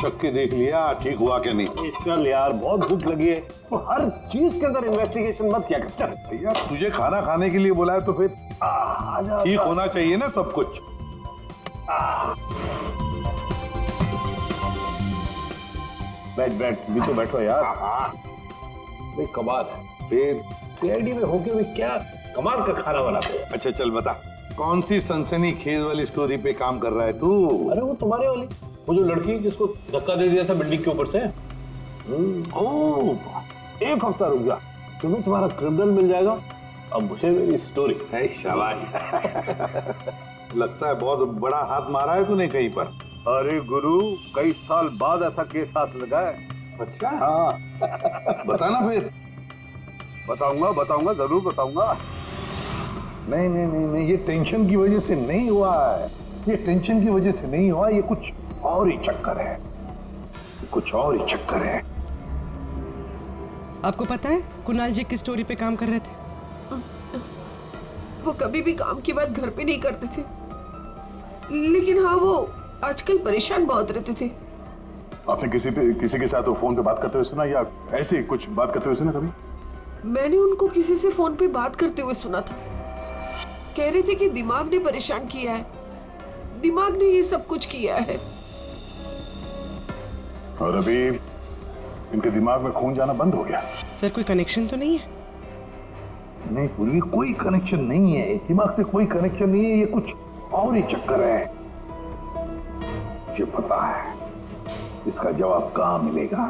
चख के देख लिया ठीक हुआ क्या नहीं? चल यार बहुत भूख लगी है, तो हर चीज के अंदर इन्वेस्टिगेशन मत क्या कर। चल भैया तुझे खाना खाने के लिए बुलाया तो फिर ठीक होना चाहिए ना सब कुछ। बैठ बैठ भी तो बैठो यार। भाई कमाल है, फिर सीआईडी में होके भी क्या कमाल का खाना बनाते हो। अच्छा चल बता, कौन सी सनसनीखेज वाली स्टोरी पे काम कर रहा है तू? अरे वो तुम्हारे वाली, वो जो लड़की जिसको धक्का दे दिया था बिल्डिंग के ऊपर से। ओह एक हफ्ता रुक जा, तुम्हें तुम्हारा क्रिमिनल मिल जाएगा, अब मुझे मेरी स्टोरी। शाबाश। लगता है बहुत बड़ा हाथ मारा है तूने कहीं पर। अरे गुरु, कई साल बाद ऐसा केस हाथ लगा है। अच्छा हाँ बताना फिर। बताऊंगा जरूर बताऊंगा। नहीं नहीं नहीं नहीं, ये टेंशन की वजह से नहीं हुआ है, ये टेंशन की वजह से नहीं हुआ, ये कुछ और ही चक्कर है, कुछ और ही चक्कर है। आपको पता है कुणाल जी किस स्टोरी पे काम कर रहे थे? वो कभी भी काम की बात घर पे नहीं करते थे, लेकिन हाँ वो आजकल परेशान बहुत रहते थे। आपने किसी के साथ वो फोन पे बात करते हुए सुना, या ऐसे ही कुछ बात करते हुए सुना कभी? मैंने उनको किसी से फोन पे बात करते हुए सुना था। कह रहे थे कि दिमाग ने परेशान किया है, दिमाग ने ये सब कुछ किया है। और अभी इनके दिमाग में खून जाना बंद हो गया। सर कोई कनेक्शन तो नहीं है? नहीं पूरी कोई कनेक्शन नहीं है, दिमाग से कोई कनेक्शन नहीं है, ये कुछ और ही चक्कर है। मुझे पता है इसका जवाब कहाँ मिलेगा।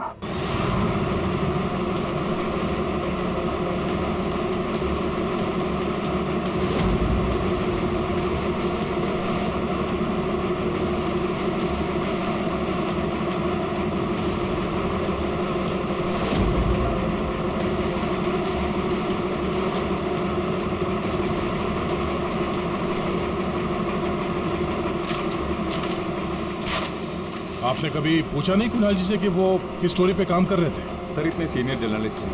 आपने कभी पूछा नहीं कुणाल जी से कि वो किस स्टोरी पे काम कर रहे थे? सर इतने सीनियर जर्नलिस्ट हैं,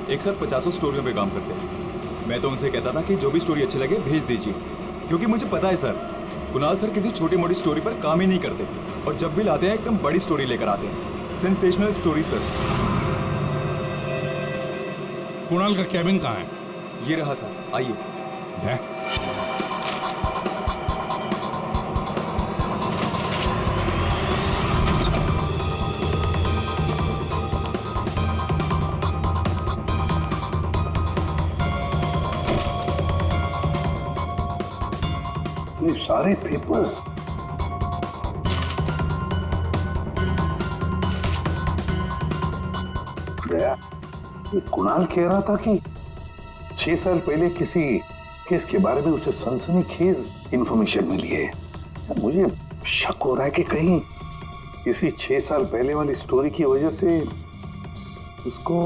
एक साथ 50 स्टोरियों पे काम करते हैं। मैं तो उनसे कहता था कि जो भी स्टोरी अच्छी लगे भेज दीजिए, क्योंकि मुझे पता है सर कुणाल सर किसी छोटी मोटी स्टोरी पर काम ही नहीं करते, और जब भी लाते हैं एकदम बड़ी स्टोरी लेकर आते हैं, सेंसेशनल स्टोरी सर। कुणाल का कैबिन कहाँ है? ये रहा सर, आइए। है? ये सारे पेपर्स दया, ये कुणाल कह रहा था कि 6 साल पहले किसी केस के बारे में उसे सनसनीखेज इंफॉर्मेशन मिली है। मुझे शक हो रहा है कि कहीं इसी 6 साल पहले वाली स्टोरी की वजह से उसको।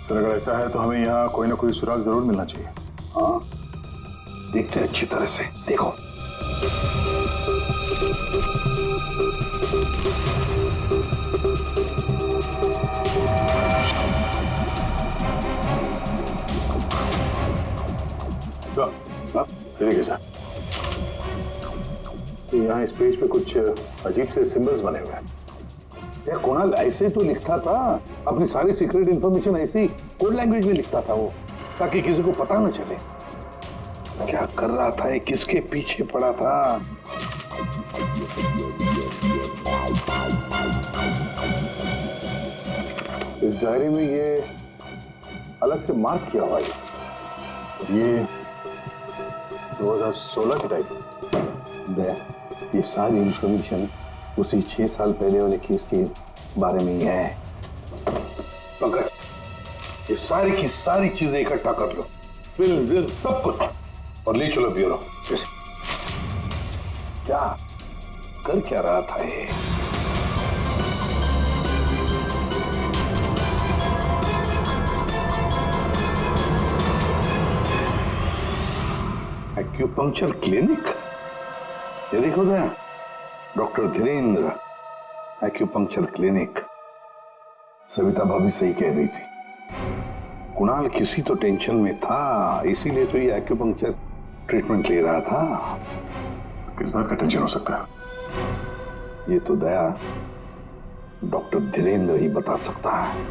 सर अगर ऐसा है तो हमें यहाँ कोई ना कोई सुराग जरूर मिलना चाहिए। हाँ देखते हैं अच्छी तरह से, देखो। देखिए सर, यहाँ इस पेज पे कुछ अजीब से सिंबल्स बने हुए हैं। यार कुणाल ऐसे तो लिखता था, अपनी सारी सीक्रेट इंफॉर्मेशन ऐसे ही कोड लैंग्वेज में लिखता था वो, ताकि किसी को पता न चले क्या कर रहा था, ये किसके पीछे पड़ा था। इस डायरी में ये अलग से मार्क किया हुआ है, ये 2016 की डायरी। ये सारी इंफॉर्मेशन उसी 6 साल पहले वाले केस के बारे में ही है। पंकज, ये सारी की सारी चीजें इकट्ठा कर लो, फिल्म सब कुछ, और ले चलो ब्यूरो। क्या कर क्या रहा था ये? एक्यूपंक्चर क्लिनिक, ये देखो ना, doctor Dhirendra acupuncture clinic. Savita भाभी सही कह रही थी, कुणाल किसी तो टेंशन में था, इसीलिए तो ये एक्यूपंक्चर ट्रीटमेंट ले रहा था। किस बात का टेंशन हो सकता है? ये तो दया डॉक्टर धीरेन्द्र ही बता सकता है।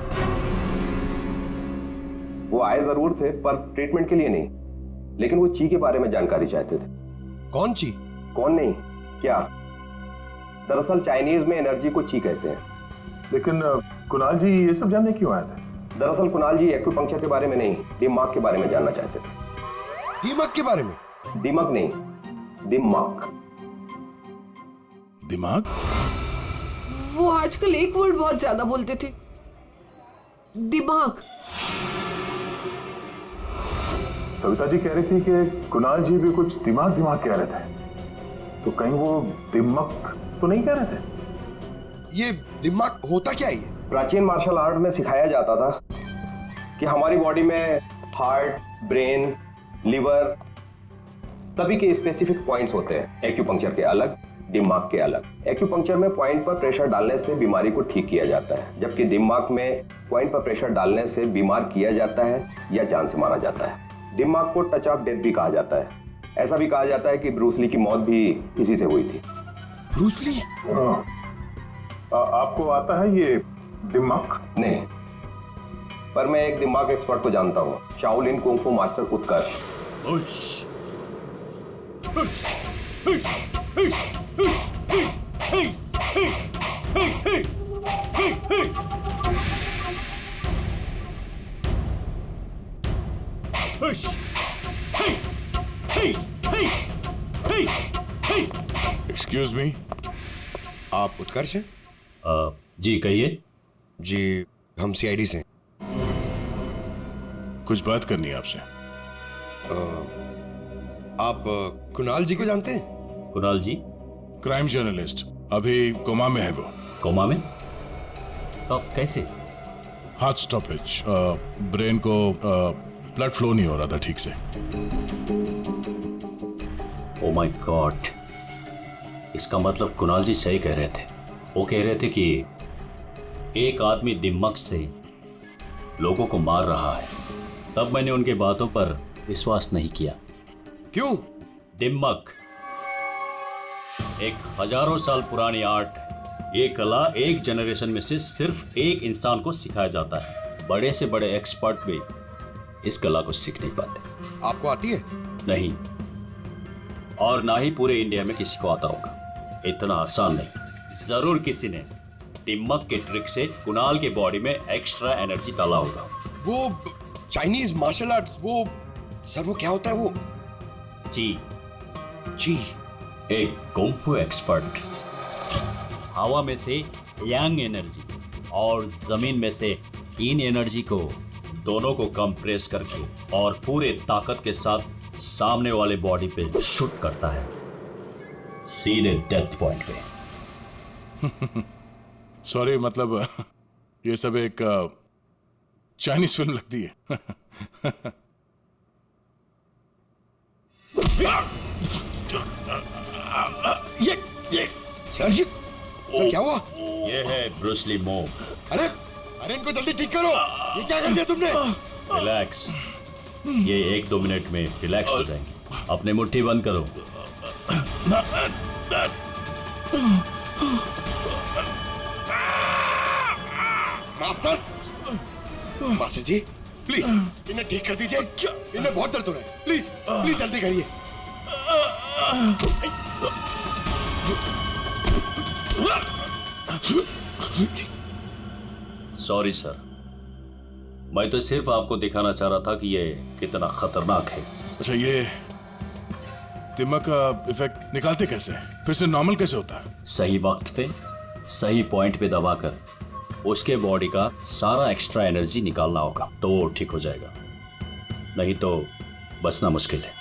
वो आए जरूर थे पर ट्रीटमेंट के लिए नहीं, लेकिन वो ची के बारे में जानकारी चाहते थे। कौन ची? कौन नहीं, क्या? दरअसल चाइनीज में एनर्जी को ची कहते हैं। लेकिन कुणाल जी ये सब जानने क्यों आए थे? दरअसल कुणाल जी एक्यूपंक्चर के बारे में नहीं, दिमाग के बारे में जानना चाहते थे। दीमक के बारे में? दिमाग नहीं, दिमाग। दिमाग? वो आजकल एक वर्ड बहुत ज्यादा बोलते थे, दिमाग। सविता जी कह रही थी कि कुणाल जी भी कुछ दिमाग दिमाग कह रहे थे, तो कहीं वो दिमक तो नहीं कह रहे थे? ये दिमाग होता क्या है? ये प्राचीन मार्शल आर्ट में सिखाया जाता था कि हमारी बॉडी में हार्ट, ब्रेन, लिवर सभी के स्पेसिफिक पॉइंट्स होते हैं। एक्यूपंक्चर के अलग, दिमाग के अलग। एक्यूपंक्चर में पॉइंट पर प्रेशर डालने से बीमारी को ठीक किया जाता है, जबकि दिमाग में पॉइंट पर प्रेशर डालने से बीमार किया जाता है या जान से मारा जाता है। दिमाग को टच ऑफ डेथ भी कहा जाता है। ऐसा भी कहा जाता है कि ब्रूस ली की मौत भी इसी से हुई थी। Bruce Lee? आपको आता है ये दिमाग? नहीं, पर मैं एक दिमाग एक्सपर्ट को जानता हूँ, शाओलिन कुंग फू मास्टर उत्कर्ष। एक्सक्यूज मी, आप उत्कर्ष हैं? जी कहिए। जी हम सीआईडी से हैं। कुछ बात करनी है आपसे। आप कुणाल जी को जानते हैं? कुणाल जी? क्राइम जर्नलिस्ट, अभी कोमा में है वो। कोमा में? तो कैसे? हार्ट स्टॉपेज, ब्रेन को ब्लड फ्लो नहीं हो रहा था ठीक से। ओ माय गॉड, इसका मतलब कुणाल जी सही कह रहे थे। वो कह रहे थे कि एक आदमी दिमाग से लोगों को मार रहा है। तब मैंने उनके बातों पर विश्वास नहीं किया। क्यों? दिमाग एक हजारों साल पुरानी आर्ट है। ये कला एक जनरेशन में से सिर्फ एक इंसान को सिखाया जाता है। बड़े से बड़े एक्सपर्ट भी इस कला को सीख नहीं पाते। आपको आती है? नहीं, और ना ही पूरे इंडिया में किसी को आता होगा। इतना आसान नहीं। जरूर किसी ने दिमाग के ट्रिक से कुणाल के बॉडी में एक्स्ट्रा एनर्जी डाला होगा। वो चाइनीज मार्शल आर्ट्स, वो सर वो क्या होता है वो? जी, जी एक कुंफू एक्सपर्ट हवा में से यांग एनर्जी और जमीन में से इन एनर्जी को दोनों को कंप्रेस करके और पूरे ताकत के साथ सामने वाले बॉडी पे शूट करता है, सीधे डेथ पॉइंट पे। सॉरी, मतलब ये सब एक चाइनीज फिल्म लगती है। ये सर क्या हुआ? ये है ब्रूस ली मूव। अरे अरे इनको जल्दी ठीक करो। ये क्या कर दिया तुमने? रिलैक्स, ये 1-2 मिनट में रिलैक्स हो जाएंगे। अपने मुट्ठी बंद करो। मास्टर, मास्टर जी प्लीज इन्हें ठीक कर दीजिए। इन्हें बहुत दर्द हो रहा है। प्लीज प्लीज जल्दी करिए। सॉरी सर, मैं तो सिर्फ आपको दिखाना चाह रहा था कि ये कितना खतरनाक है। अच्छा, ये दिमाग का इफेक्ट निकालते कैसे? फिर से नॉर्मल कैसे होता है? सही वक्त पे सही पॉइंट पे दबाकर उसके बॉडी का सारा एक्स्ट्रा एनर्जी निकालना होगा तो वो ठीक हो जाएगा, नहीं तो बचना मुश्किल है।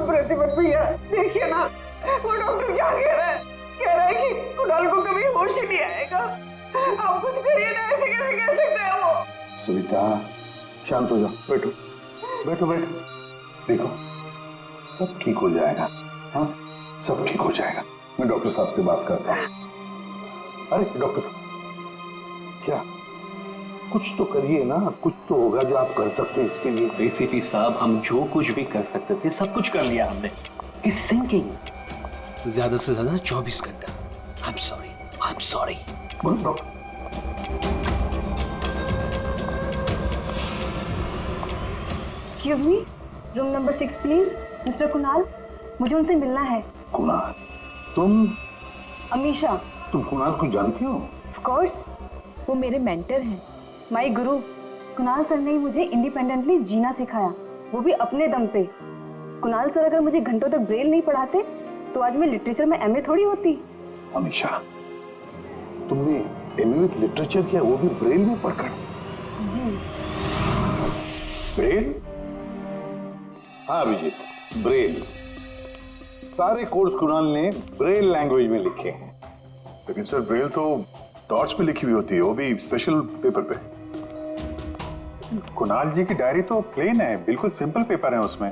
प्रतिपत भैया देखिए ना, वो डॉक्टर क्या कह रहा है? कह रहा है कि कुणाल को कभी होश ही नहीं आएगा। आप कुछ करिए ना, ऐसे कैसे कह सकते हैं वो? सविता शांत हो जाओ, बैठो बैठो बैठो। देखो सब ठीक हो जाएगा, हाँ सब ठीक हो जाएगा। मैं डॉक्टर साहब से बात करता हूँ। अरे डॉक्टर साहब क्या, कुछ तो करिए ना, कुछ तो होगा जो आप कर सकते हैं इसके लिए। एसीपी साहब, हम जो कुछ भी कर सकते थे सब कुछ कर लिया हमने। इस सिंकिंग ज्यादा से ज्यादा 24 घंटा। I am sorry. Excuse me, room number 6 please. Mister Kunal, मुझे उनसे मिलना है। कुणाल? तुम? अमीशा। तुम कुणाल को जानती हो? ऑफ कोर्स, वो मेरे मेंटर हैं, माय गुरु। कुणाल सर ने ही मुझे इंडिपेंडेंटली जीना सिखाया, वो भी अपने दम पे। कुणाल सर अगर मुझे घंटों तक ब्रेल नहीं पढ़ाते तो आज मैं लिटरेचर में एमए थोड़ी होती। अमीशा, तुमने एमए विद लिटरेचर किया, वो भी ब्रेल में पढ़कर? जी। ब्रेल? हाँ अभिजीत, ब्रेल। सारे कोर्स कुणाल ने ब्रेल लैंग्वेज में लिखे हैं। लेकिन सर ब्रेल तो टॉर्च पे लिखी हुई होती है, वो भी स्पेशल पेपर पे। कुणाल जी की डायरी तो प्लेन है, बिल्कुल सिंपल पेपर है उसमें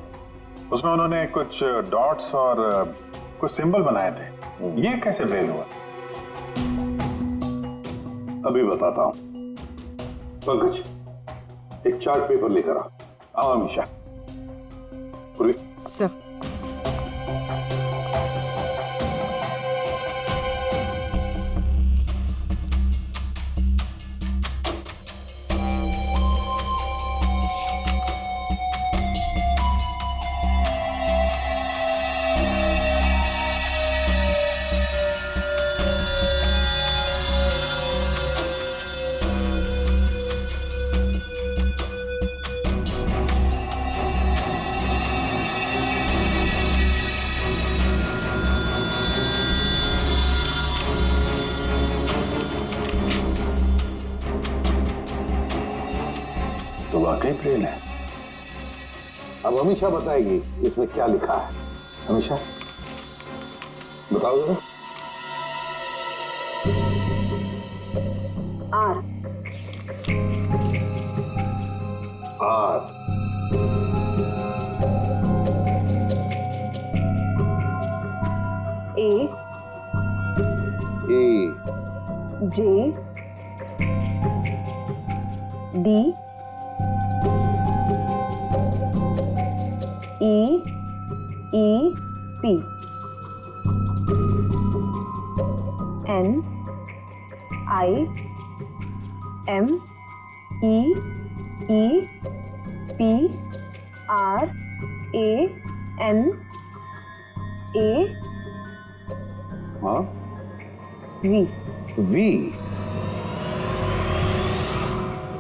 उन्होंने कुछ डॉट्स और कुछ सिंबल बनाए थे। ये कैसे ब्रेल हुआ? अभी बताता हूं। पंकज, एक चार्ट पेपर लेकर आओ अमीशा। सर तो वाकई ब्रेल है। अब अमीशा बताएगी इसमें क्या लिखा है। अमीशा बताओ जरा। R. R. A. A. J. D. P N I M E P R A N A हाँ V। वी।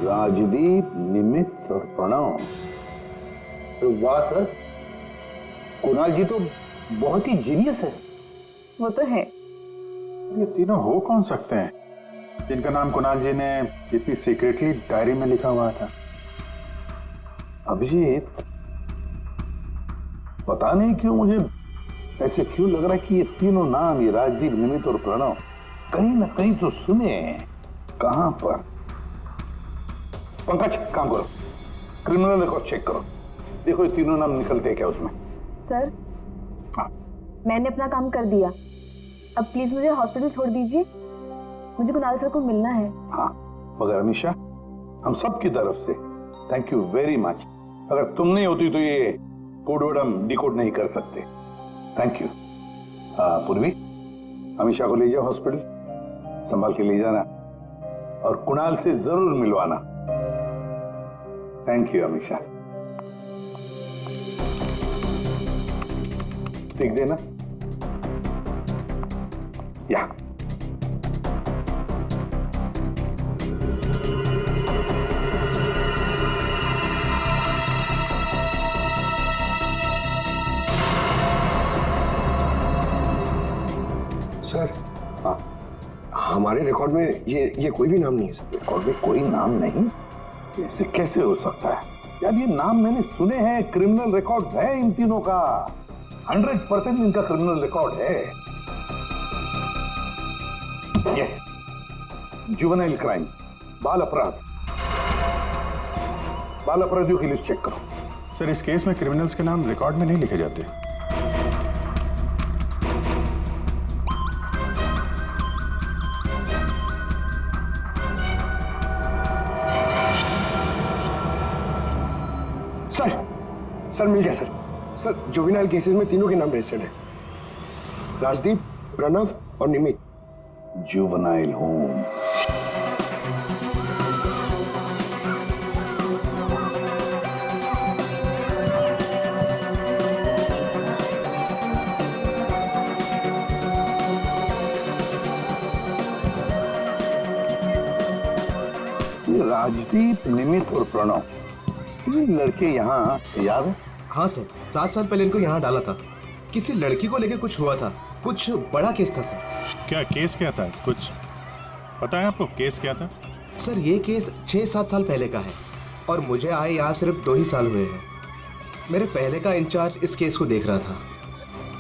राजदीप, निमित्त और प्रणव। वाह सर, कुणाल जी तो बहुत ही जीनियस है। वो तो है। ये तीनों हो कौन सकते हैं जिनका नाम कुणाल जी ने इतनी सीक्रेटली डायरी में लिखा हुआ था? अभिजीत, पता नहीं क्यों मुझे ऐसे क्यों लग रहा है कि ये तीनों नाम, ये राजदीप, निमित्त और प्रणव, कहीं ना कहीं तो सुने हैं। कहां पर? पंकज काम करो, क्रिमिनल रिकॉर्ड चेक करो, देखो ये तीनों नाम निकलते हैं क्या उसमें। सर हाँ। मैंने अपना काम कर दिया, अब प्लीज मुझे हॉस्पिटल छोड़ दीजिए, मुझे कुणाल सर को मिलना है। हाँ मगर अमीशा, हम सब की तरफ से थैंक यू वेरी मच। अगर तुम नहीं होती तो ये कोड हम डिकोड नहीं कर सकते। Thank you. पूर्वी, अमीशा को ले जाओ हॉस्पिटल, संभाल के ले जाना और कुणाल से जरूर मिलवाना। Thank you Amisha. ठीक देना या। सर, हाँ हमारे रिकॉर्ड में ये कोई भी नाम नहीं है सर। रिकॉर्ड में कोई नाम नहीं? ऐसे कैसे हो सकता है यार? ये नाम मैंने सुने हैं, क्रिमिनल रिकॉर्ड है इन तीनों का, 100% इनका क्रिमिनल रिकॉर्ड है। यस, जुवेनाइल क्राइम, बाल अपराध। बाल अपराधियों की लिस्ट चेक करो। सर इस केस में क्रिमिनल्स के नाम रिकॉर्ड में नहीं लिखे जाते। सर मिल गया सर। सर जुवेनाइल केसेस में तीनों के नाम रजिस्टर्ड है, राजदीप, प्रणव और निमित। Juvenile home. राजदीप, निमित और प्रणव, ये लड़के यहाँ याद है? हाँ सर, 7 साल पहले इनको यहाँ डाला था। किसी लड़की को लेकर कुछ हुआ था, कुछ बड़ा केस था सर। क्या केस क्या था? कुछ पता है आपको केस क्या था? सर ये केस 6-7 साल पहले का है और मुझे आए यहाँ सिर्फ 2 ही साल हुए हैं। मेरे पहले का इंचार्ज इस केस को देख रहा था।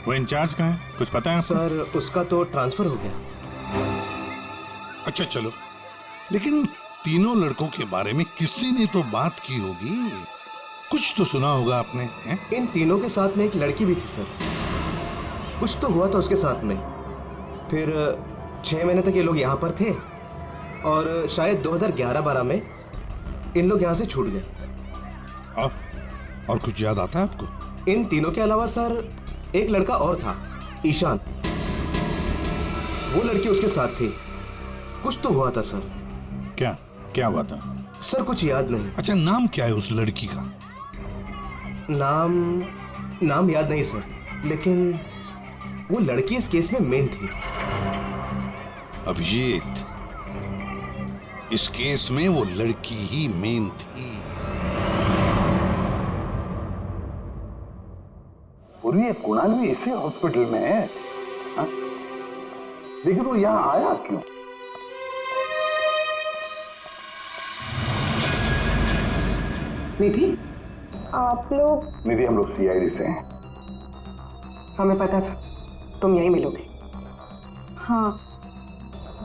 वो इंचार्ज कहाँ है? कुछ पता है आपको? सर उसका तो ट्रांसफर हो गया। अच्छा चलो, लेकिन तीनों लड़कों के बारे में किसी ने तो बात की होगी, कुछ तो सुना होगा आपने हैं? इन तीनों के साथ में एक लड़की भी थी सर, कुछ तो हुआ था उसके साथ में। फिर 6 महीने तक ये लोग यहाँ पर थे और शायद 2011-12 में इन लोग यहाँ से छूट गए। और कुछ याद आता है आपको? इन तीनों के अलावा सर एक लड़का और था, ईशान। वो लड़की उसके साथ थी। कुछ तो हुआ था सर। क्या हुआ था? सर कुछ याद नहीं। अच्छा नाम क्या है उस लड़की का? नाम याद नहीं सर, लेकिन वो लड़की इस केस में मेन थी। अभिजीत, इस केस में वो लड़की ही मेन थी। और ये कुणाल भी इसी हॉस्पिटल में है, हा? लेकिन वो यहाँ आया क्यों? निधि, आप लोग? निधि, हम लोग सीआईडी से हैं। हमें पता था तुम यहीं मिलोगे। हाँ,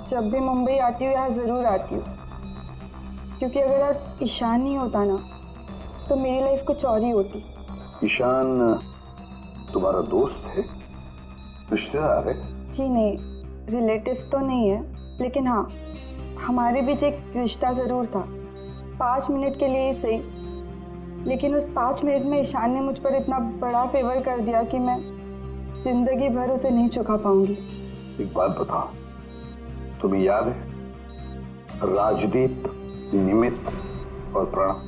जब भी मुंबई आती हूँ यहाँ ज़रूर आती हूँ, क्योंकि अगर आज ईशान नहीं होता ना तो मेरी लाइफ कुछ और ही होती। ईशान तुम्हारा दोस्त है, रिश्तेदार है? जी नहीं, रिलेटिव तो नहीं है, लेकिन हाँ हमारे बीच एक रिश्ता ज़रूर था, 5 मिनट के लिए ही सही। लेकिन उस 5 मिनट में ईशान ने मुझ पर इतना बड़ा फेवर कर दिया कि मैं जिंदगी भर उसे नहीं चुका पाऊंगी। एक बात बताओ, तुम्हें याद है राजदीप, निमित और प्रणव?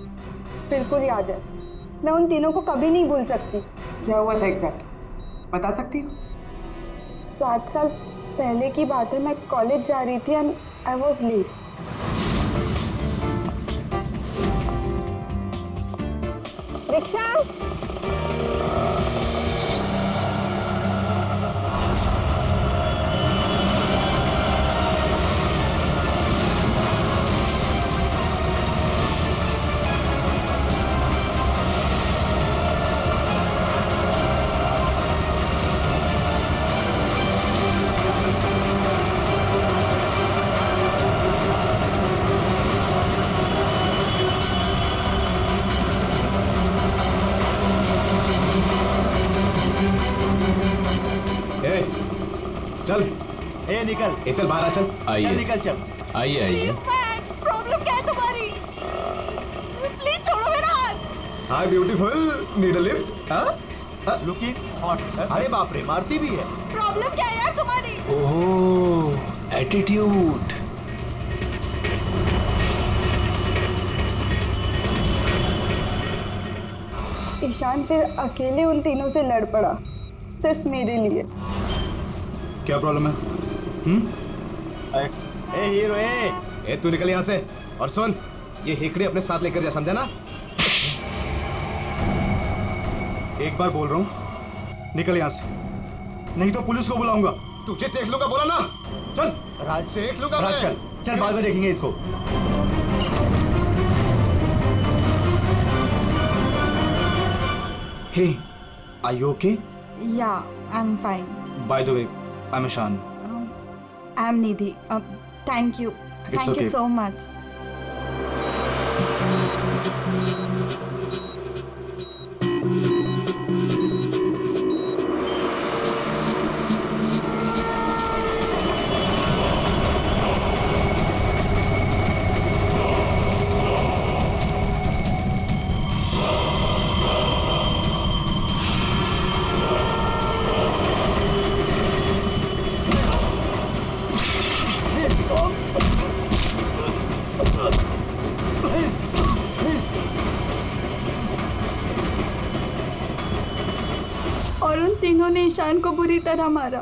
बिल्कुल याद है, मैं उन तीनों को कभी नहीं भूल सकती। क्या हुआ था एग्जैक्ट बता सकती हो? 7 साल पहले की बात है, मैं कॉलेज जा रही थी and I was late. Rickshaw! चल ए निकल, चल बाहर आ, चल। चल निकल, चल। आइए। प्रॉब्लम क्या है तुम्हारी? प्लीज छोड़ो मेरा हाथ। Hi beautiful, need a lift? हाँ? Looking hot. अरे बाप रे, मारती भी है। प्रॉब्लम क्या है यार तुम्हारी? ओह, एटीट्यूड। ईशान फिर अकेले उन तीनों से लड़ पड़ा, सिर्फ मेरे लिए। क्या प्रॉब्लम है? ए हीरो, ए तू निकल यहाँ से। और सुन, ये हेकड़े अपने साथ लेकर जा, समझा ना? एक बार बोल रहा हूँ, निकल यहाँ से, नहीं तो पुलिस को बुलाऊंगा। तुझे देख लूंगा, बोला ना? चल राज, देख लूंगा राज, मैं। चल बाद में देखेंगे इसको। Hey, are you okay? Yeah, I'm fine. By the way, I'm Ishan. I'm Nidhi. Thank you. Thank you so much. और उन तीनों ने ईशान को बुरी तरह मारा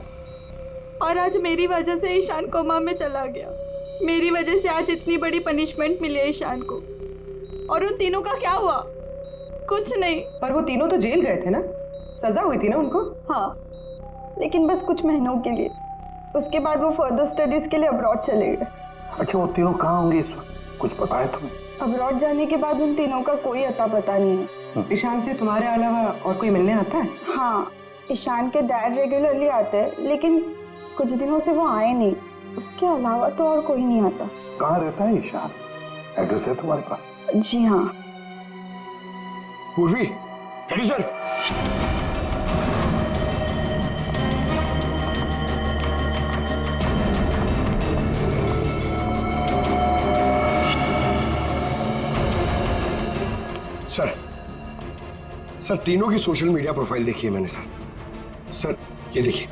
और आज मेरी वजह से ईशान कोमा में चला गया। मेरी वजह से आज इतनी बड़ी पनिशमेंट मिली है ईशान को। और उन तीनों का क्या हुआ? कुछ नहीं। पर वो तीनों तो जेल गए थे ना, सजा हुई थी ना उनको। हाँ, लेकिन बस कुछ महीनों के लिए। उसके बाद वो फर्दर स्टडीज के लिए अब्रॉड चले गए। अच्छा, वो तीनों कहाँ होंगे इस वक्त? कुछ पता है तुम्हें? अब्रॉड जाने के बाद उन तीनों का कोई अता पता नहीं है। ईशान से तुम्हारे अलावा और कोई मिलने आता है? हाँ, ईशान के डैड रेगुलरली आते हैं, लेकिन कुछ दिनों से वो आए नहीं। उसके अलावा तो और कोई नहीं आता। कहाँ रहता है ईशान? एड्रेस है तुम्हारे पास? जी हाँ। पूर्वी, सर। सर, तीनों की सोशल मीडिया प्रोफाइल देखी है मैंने सर। सर, ये देखिए,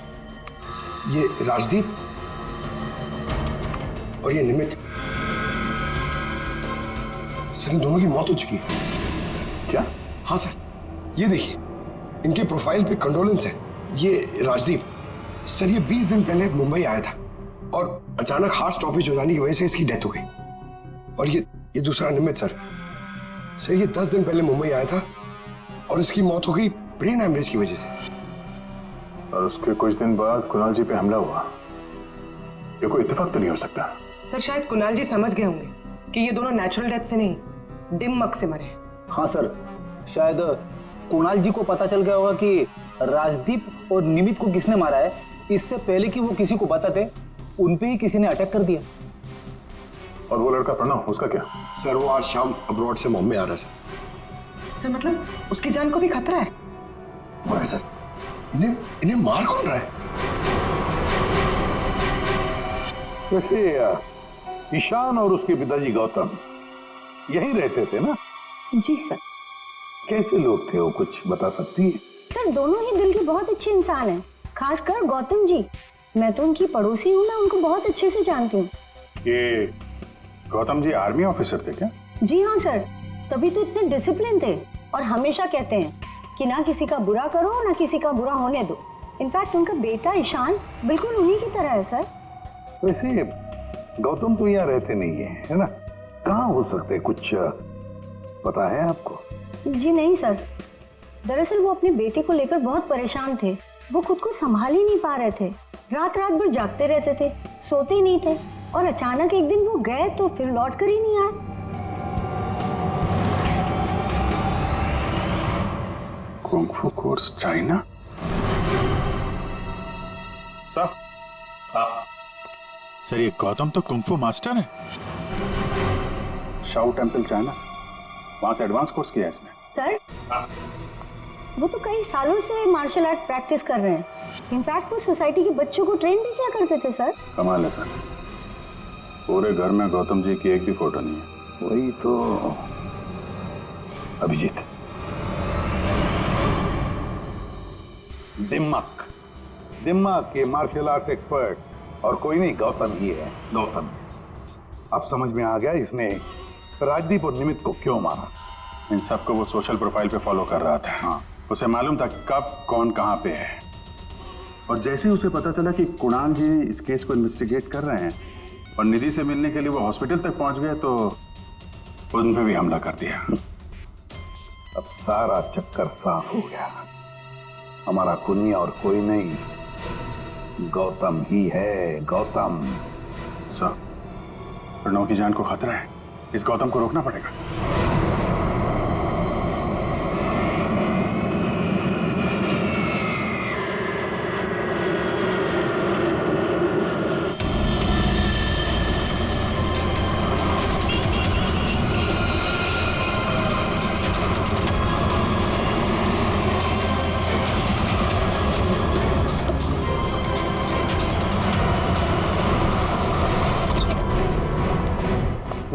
ये राजदीप और ये निमित। सर, इन दोनों की मौत हो चुकी है। क्या? हाँ सर, ये देखिए, इनके प्रोफाइल पे कंडोलेंस है। ये राजदीप सर, ये 20 दिन पहले मुंबई आया था और अचानक हार्ट स्टॉपेज हो जाने की वजह से इसकी डेथ हो गई। और ये दूसरा निमित सर, ये 10 दिन पहले मुंबई आया था और इसकी मौत हो गई ब्रेन हैमरेज की वजह से। और उसके कुछ दिन बाद कुणाल जी पे हमला हुआ। ये कोई इत्तेफाक तो नहीं हो सकता। सर, शायद कुणाल जी समझ गए होंगे कि ये दोनों नेचुरल डेथ से नहीं, दिमाग से मरे। हाँ सर, शायद कुणाल जी को पता चल गया होगा कि राजदीप और निमित को किसने मारा है। इससे पहले कि वो किसी को बताते, उन पे ही किसी ने अटैक कर दिया। और वो लड़का प्रणव, उसका क्या? सर, वो आज शाम अब्रॉड से बॉम्बे आ रहा है सर, मतलब उसकी जान को भी खतरा है? मगर सर, इन्हें मार कौन रहा है? वैसे ईशान और उसके पिताजी गौतम यहीं रहते थे ना? जी सर। कैसे लोग थे वो, कुछ बता सकती है? सर, दोनों ही दिल के बहुत अच्छे इंसान हैं, खासकर गौतम जी। मैं तो उनकी पड़ोसी हूँ, मैं उनको बहुत अच्छे से जानती हूँ। ये गौतम जी आर्मी ऑफिसर थे क्या? जी हाँ सर, तभी तो इतने डिसिप्लिन थे और हमेशा कहते हैं कि ना किसी का बुरा करो ना किसी का बुरा होने दो। इनफैक्ट उनका बेटा ईशान बिल्कुल उन्हीं की तरह है सर। वैसे गौतम तो यहाँ रहते नहीं है ना? कहाँ हो सकते, कुछ पता है आपको? जी नहीं सर, दरअसल वो अपने बेटे को लेकर बहुत परेशान थे। वो खुद को संभाल ही नहीं पा रहे थे, रात रात भर जागते रहते थे, सोते ही नहीं थे। और अचानक एक दिन वो गए तो फिर लौट कर ही नहीं आए। Kung fu course China? Sir, sir ये गौतम तो कुंग-फू मास्टर है। शाओ टेम्पल चाइना से, वहां से एडवांस कोर्स किया है इसने। सर, वो तो कई सालों से मार्शल आर्ट प्रैक्टिस कर रहे हैं। इनफैक्ट वो सोसाइटी के बच्चों को ट्रेन भी किया करते थे सर। कमाल है सर, पूरे घर में गौतम जी की एक भी फोटो नहीं है। वही तो अभिजीत, दिमाग के मार्शल आर्ट एक्सपर्ट और कोई नहीं, गौतम ही है। गौतम, अब समझ में आ गया इसने राजदीप और निमित को क्यों मारा। इन सबको वो सोशल प्रोफाइल पे फॉलो कर रहा था। हाँ, उसे मालूम था कब कौन कहाँ पे है। और जैसे ही उसे पता चला कि कुणाल जी इस केस को इन्वेस्टिगेट कर रहे हैं और निधि से मिलने के लिए वो हॉस्पिटल तक पहुंच गए, तो उन पे भी हमला कर दिया। अब सारा चक्कर साफ हो गया। हमारा खूनी और कोई नहीं, गौतम ही है। गौतम। सर, प्रणव की जान को खतरा है, इस गौतम को रोकना पड़ेगा।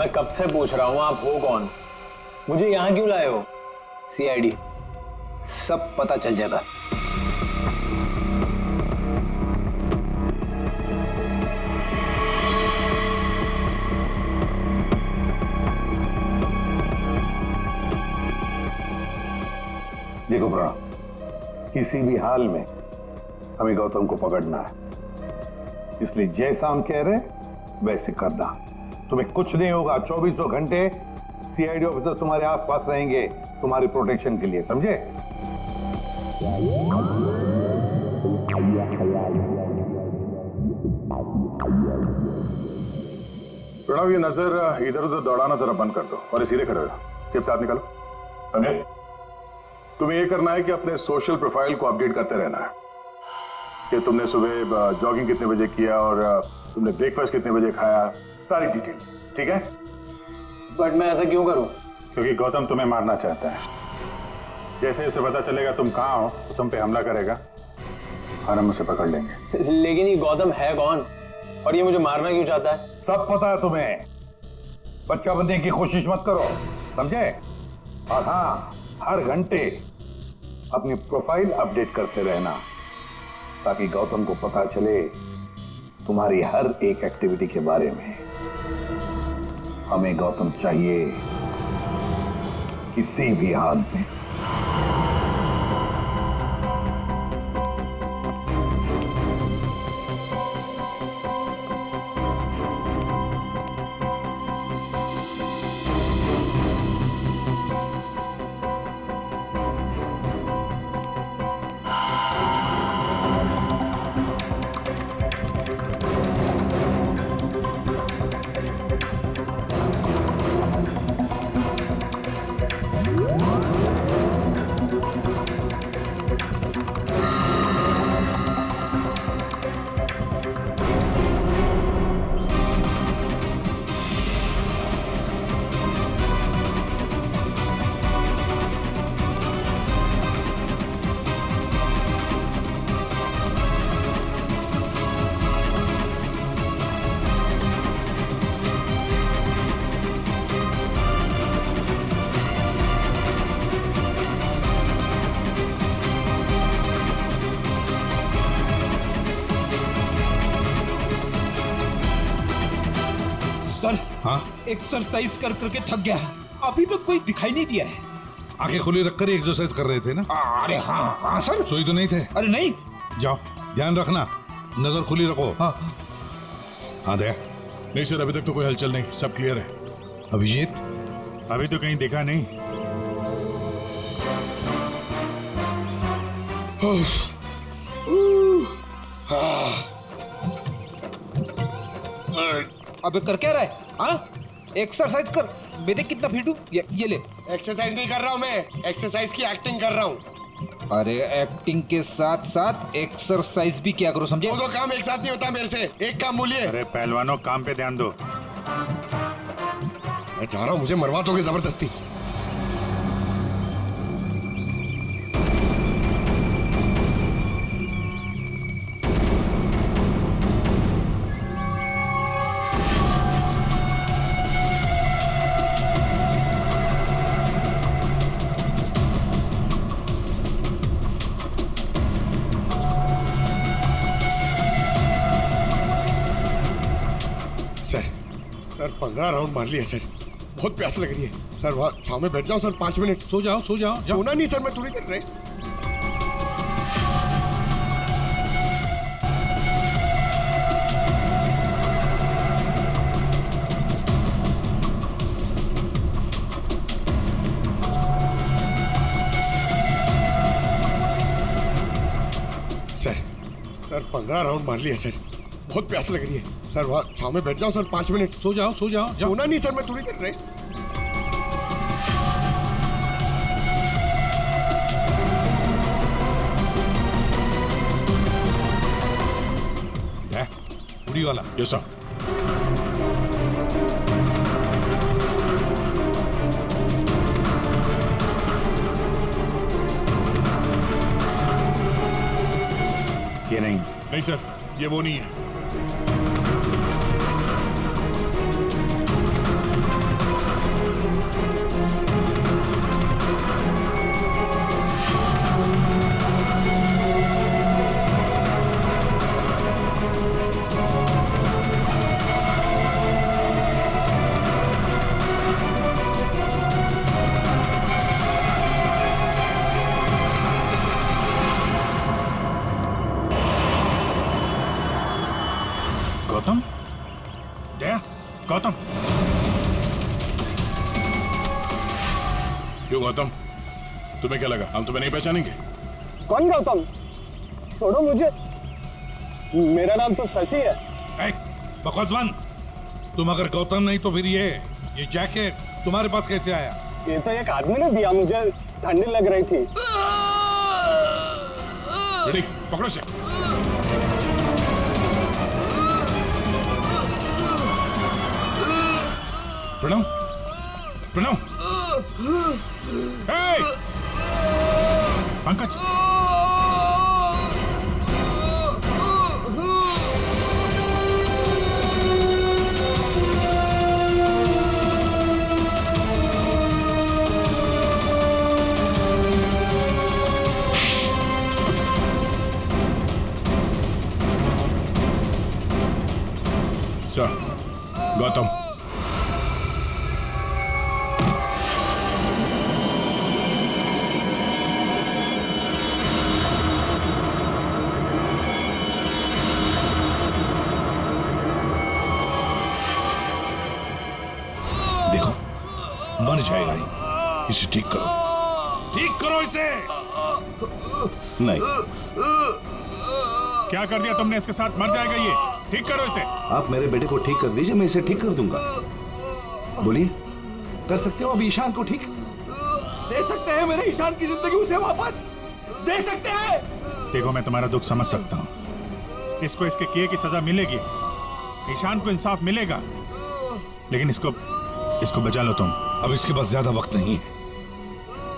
मैं कब से पूछ रहा हूं आप हो कौन, मुझे यहां क्यों लाए हो? सीआईडी, सब पता चल जाएगा। देखो प्रणव, किसी भी हाल में हमें गौतम को पकड़ना है, इसलिए जैसा हम कह रहे वैसे करना। तुम्हें कुछ नहीं होगा, 24 घंटे सीआईडी ऑफिसर तुम्हारे आसपास रहेंगे तुम्हारी प्रोटेक्शन के लिए, समझे? प्रणव, ये नजर इधर उधर दौड़ाना जरा बंद कर दो और सीधे खड़े रहो। चिप साथ निकालो, समझे? तुम्हें ये करना है कि अपने सोशल प्रोफाइल को अपडेट करते रहना है कि तुमने सुबह जॉगिंग कितने बजे किया और तुमने ब्रेकफास्ट कितने बजे खाया, सारी डिटेल्स, ठीक है? बट मैं ऐसा क्यों करूं? क्योंकि गौतम तुम्हें मारना चाहता है। जैसे उसे पता चलेगा तुम कहाँ हो तो तुम पे हमला करेगा और हम उसे पकड़ लेंगे। लेकिन ये गौतम है कौन और ये मुझे मारना क्यों चाहता है? सब पता है तुम्हें, बच्चा बनने की कोशिश मत करो, समझे? और हाँ, हर घंटे अपनी प्रोफाइल अपडेट करते रहना ताकि गौतम को पता चले तुम्हारी हर एक एक्टिविटी के बारे में। हमें गौतम चाहिए किसी भी हाल में। सर, हाँ? एक्सरसाइज कर करके थक गया, अभी तो कोई दिखाई नहीं दिया है। आंखें खुली रखकर ही एक्सरसाइज कर रहे थे ना? अरे हाँ हाँ सर। सोई तो नहीं थे? अरे नहीं। जाओ, ध्यान रखना, नजर खुली रखो। हाँ हाँ दया। नहीं सर, अभी तक तो कोई हलचल नहीं, सब क्लियर है। अभिजीत? अभी तो कहीं देखा नहीं। अबे कर क्या रहा है? हाँ, एक्सरसाइज कर। मैं देख कितना फिट हूँ। ये ले। एक्सरसाइज नहीं कर रहा हूँ मैं, एक्सरसाइज की एक्टिंग कर रहा हूँ। अरे एक्टिंग के साथ साथ एक्सरसाइज भी क्या करो, समझे? दो काम एक साथ नहीं होता मेरे से, एक काम बोलिए। अरे पहलवानों, काम पे ध्यान दो। मैं चाह रहा हूँ, मुझे मरवा दोगे जबरदस्ती। सर 15 राउंड मार लिया सर, बहुत प्यास लग रही है सर। वहाँ छाव में बैठ जाओ सर, 5 मिनट। सो जाओ सो जाओ। सोना नहीं सर, मैं थोड़ी देर रेस्ट। सर 15 राउंड मार लिया सर, बहुत प्यास लग रही है सर। वहाँ छाव में बैठ जाओ सर, 5 मिनट। सो जाओ सो जाओ। सोना नहीं सर, मैं थोड़ी देर रेस्ट। उड़ी वाला। Yes sir. ये नहीं। नहीं सर, ये वो नहीं है। गौतम? जया, गौतम। क्यों गौतम, तुम्हें क्या लगा हम तुम्हें नहीं पहचानेंगे? कौन गौतम? छोड़ो मुझे, मेरा नाम तो शशि है। बकवास बंद। तुम अगर गौतम नहीं तो फिर ये जैकेट तुम्हारे पास कैसे आया? ये तो एक आदमी ने दिया, मुझे ठंडी लग रही थी। रेडी, पकड़ो से। प्रणव, प्रणव, पंकज, सर, गौतम। देखो, मर जाएगा ही। इसे ठीक करो, ठीक करो इसे। नहीं। क्या कर दिया तुमने इसके साथ? मर जाएगा ये, ठीक करो इसे। आप मेरे बेटे को ठीक कर दीजिए, मैं इसे ठीक कर दूंगा। बोलिए, कर सकते हो अब ईशान को ठीक? दे सकते हैं मेरे ईशान की जिंदगी उसे वापस? दे सकते हैं? देखो, मैं तुम्हारा दुख समझ सकता हूँ। इसको इसके किए की सजा मिलेगी, ईशान को इंसाफ मिलेगा, लेकिन इसको बचा लो तुम। अब इसके पास ज्यादा वक्त नहीं है।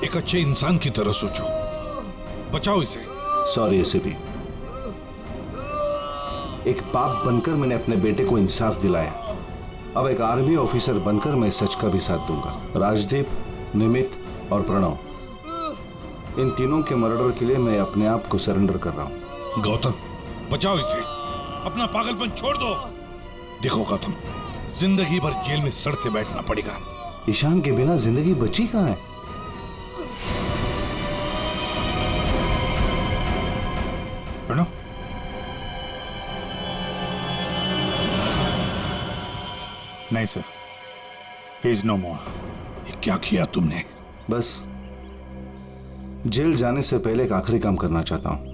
एक अच्छे इंसान की तरह सोचो, बचाओ इसे। सॉरी एसीपी, एक बाप बनकर मैंने अपने बेटे को इंसाफ दिलाया। अब एक आर्मी ऑफिसर बनकर मैं सच का भी साथ दूंगा। राजदीप, निमित और प्रणव, इन तीनों के मर्डर के लिए मैं अपने आप को सरेंडर कर रहा हूं। गौतम, बचाओ इसे, अपना पागलपन छोड़ दो। देखो गौतम, जिंदगी भर जेल में सड़ते बैठना पड़ेगा। ईशान के बिना जिंदगी बची कहां है? प्रणव, नहीं सर, ही इज नो मोर। ये क्या किया तुमने? बस जेल जाने से पहले एक आखिरी काम करना चाहता हूं।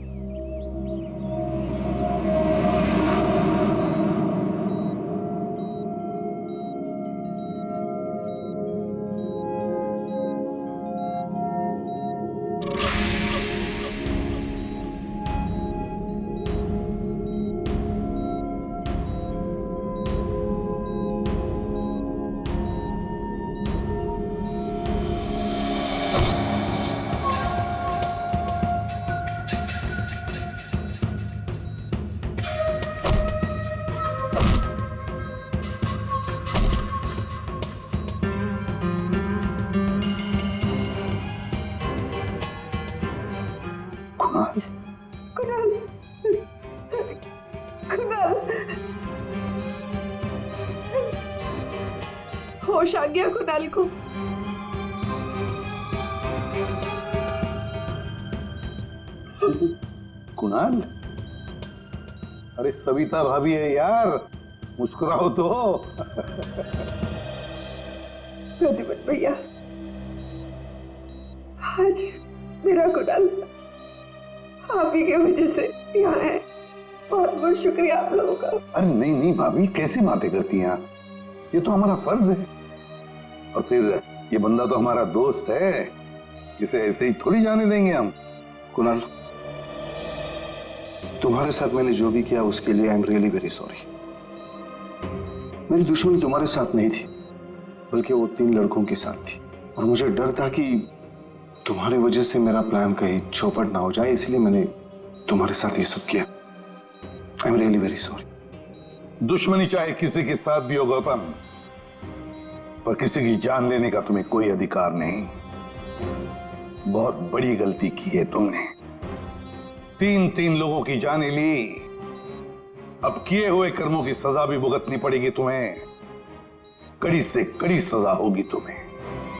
होश आ गया कुणाल को। कुणाल, अरे सविता भाभी है यार, मुस्कुराओ तो। प्रतिपत भैया, आज मेरा कुणाल आप ही की वजह से यहाँ है। बहुत बहुत शुक्रिया आप लोगों का। अरे नहीं नहीं भाभी, कैसी बातें करती हैं आप? ये तो हमारा फर्ज है। और फिर ये बंदा तो हमारा दोस्त है, इसे ऐसे ही थोड़ी जाने देंगे हम। कुणाल, तुम्हारे साथ मैंने जो भी किया उसके लिए I am really very sorry. मेरी दुश्मनी तुम्हारे साथ नहीं थी, बल्कि वो 3 लड़कों के साथ थी। और मुझे डर था कि तुम्हारी वजह से मेरा प्लान कहीं चौपट ना हो जाए, इसलिए मैंने तुम्हारे साथ ये सब किया। I am really very sorry. दुश्मनी चाहे किसी के साथ भी हो गौतम, पर किसी की जान लेने का तुम्हें कोई अधिकार नहीं। बहुत बड़ी गलती की है तुमने। 3 लोगों की जानें ली। अब किए हुए कर्मों की सजा भी भुगतनी पड़ेगी तुम्हें। कड़ी से कड़ी सजा होगी तुम्हें।